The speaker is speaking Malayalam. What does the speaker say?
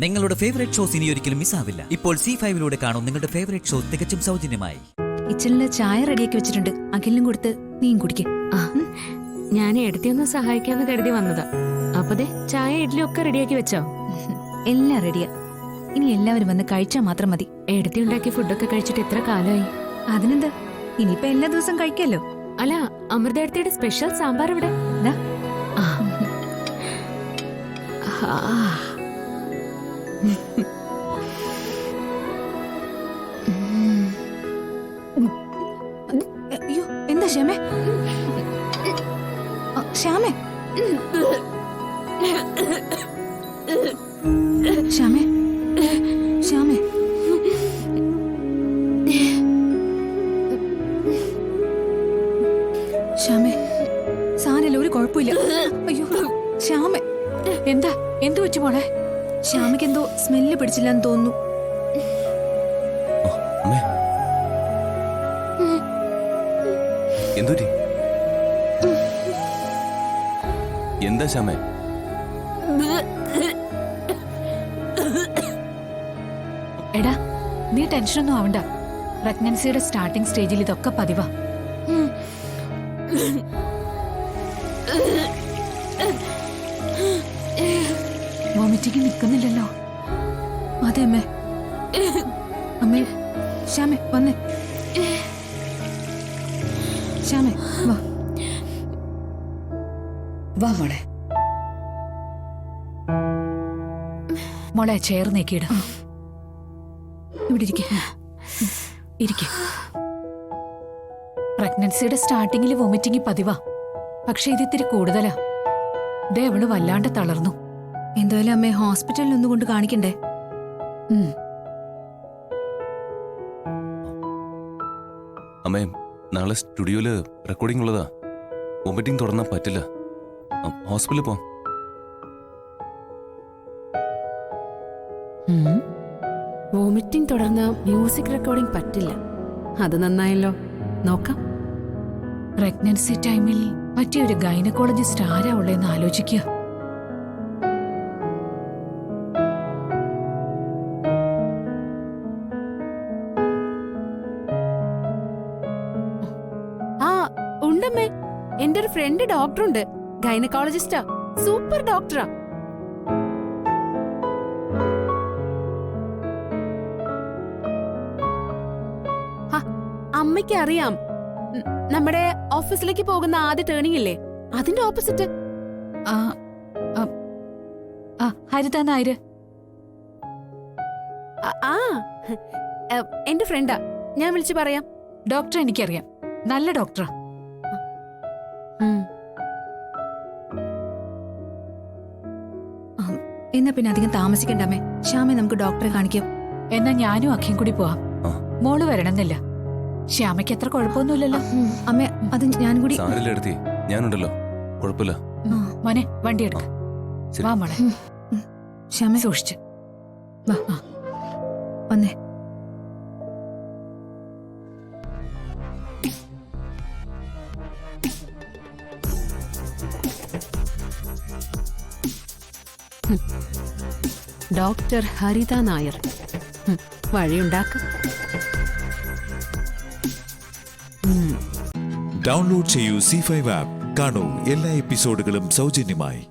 നിങ്ങളുടെ ഫേവറേറ്റ് ഷോസ് ഇനി ഒരിക്കലും മിസ്സാവില്ല. ഇപ്പോൾ C5-ലൂടെ കാണും നിങ്ങളുടെ ഫേവറേറ്റ് ഷോ തികച്ചും സൗജന്യമായി. കിച്ചണില് ചായ റെഡിയാക്കി വെച്ചിട്ടുണ്ട്. അഖിലിനും കൊടുത്ത് നീയും കുടിക്ക്. ഞാൻ എടുത്തിയൊന്ന് സഹായിക്കാന്ന് കരുതി വന്നതാ. അപ്പതേ ചായ ഇഡ്ഡലി ഒക്കെ റെഡിയാക്കി വെച്ചോ? എല്ലാം റെഡിയാ. ഇനി എല്ലാവരും വന്ന് കഴിച്ചാൽ മാത്രം മതി. എടുത്തി ഉണ്ടാക്കിയ ഫുഡൊക്കെ കഴിച്ചിട്ട് എത്ര കാലമായി? അതിനെന്താ, ഇനിയിപ്പോ എല്ലാ ദിവസം കഴിക്കാലോ. അല്ല, അമൃതയുടെ സ്പെഷ്യൽ സാമ്പാർ ഇവിടെ. അയ്യോ, എന്താ ശ്യാമേ? ശ്യാമേ, ശ്യാമേ, ശ്യാമേ, ശ്യാമേ, സാരല്ല, ഒരു കുഴപ്പമില്ല. അയ്യോ ശ്യാമേ, എന്താ എന്തു വെച്ചു മോളെ? ശ്യാമയ്ക്ക് എന്തോ സ്മെല്ല് പിടിച്ചില്ലെന്ന് തോന്നുന്നു. എന്താ ശ്യാമേ? എടാ, നീ ടെൻഷനൊന്നും ആവണ്ട. പ്രഗ്നൻസിയുടെ സ്റ്റാർട്ടിംഗ് സ്റ്റേജിൽ ഇതൊക്കെ പതിവാ. വോമിറ്റിംഗ് നിൽക്കുന്നില്ലല്ലോ. അതെ അമ്മേ. അമ്മേ, ശ്യാമേ വന്നേ. ശ്യാമേ വാ വാ മോളെ. മോളെ ചെയർ നീക്കിയിട. ഇവിടെ ഇരിക്കെ. പ്രഗ്നൻസിയുടെ സ്റ്റാർട്ടിങ്ങിൽ വോമിറ്റിംഗ് പതിവാ. പക്ഷെ ഇത് ഇത്തിരി കൂടുതലാ. ദേ അവള് വല്ലാണ്ട് തളർന്നു. എന്തായാലും അമ്മേ ഹോസ്പിറ്റലിൽ ഒന്ന് കൊണ്ട് കാണിക്കണ്ടേ? അമ്മേ, നാളെ സ്റ്റുഡിയോയില് റെക്കോർഡിംഗ് ഉള്ളതാ. വോമിറ്റിംഗ് തുടർന്നാ പറ്റില്ല. ഹോസ്പിറ്റലിൽ പോവാം. വോമിറ്റിംഗ് തുടർന്ന് മ്യൂസിക് റെക്കോർഡിംഗ് പറ്റില്ല. അത് നന്നായല്ലോ, നോക്കാം. പ്രഗ്നൻസി ടൈമിൽ പറ്റിയൊരു ഗൈനക്കോളജിസ്റ്റ് ആരാ ഉള്ളതെന്ന് ആലോചിക്കുക. ആ ഉണ്ടമ്മേ, എന്റെ ഒരു ഫ്രണ്ട് ഡോക്ടറുണ്ട്, ഗൈനക്കോളജിസ്റ്റാ. സൂപ്പർ ഡോക്ടറാ. അമ്മയ്ക്ക് അറിയാം, നമ്മുടെ ഓഫീസിലേക്ക് പോകുന്ന ആദ്യ ടേണിംഗ് ഇല്ലേ, അതിന്റെ ഓപ്പോസിറ്റ്. ഹരിത നായര്. എന്റെ ഫ്രണ്ടാ, ഞാൻ വിളിച്ചു പറയാം. ഡോക്ടർ എനിക്കറിയാം, നല്ല ഡോക്ടറാ. എന്നാ പിന്നെ അധികം താമസിക്കണ്ടമ്മേ. ശ്യാമേ, നമുക്ക് ഡോക്ടറെ കാണിക്കാം. എന്നാ ഞാനും അഖിയും കൂടി പോവാം. മോള് വരണമെന്നില്ല. ശ്യാമയ്ക്ക് അത്ര കുഴപ്പമൊന്നുമില്ലല്ലോ. അമ്മേ, അത് ഞാൻ കൂടി. ഞാനുണ്ടല്ലോ, കുഴപ്പമില്ല. മോനെ വണ്ടി എടുക്ക. വാ മോളെ. ശ്യാമേ സൂക്ഷിച്ച് വാ. വന്നേ. ഡോക്ടർ ഹരിത നായർ. വഴിയുണ്ടാക്ക. ഡൗൺലോഡ് ചെയ്യൂ C5 ആപ്പ്. കാണൂ എല്ലാ എപ്പിസോഡുകളും സൗജന്യമായി.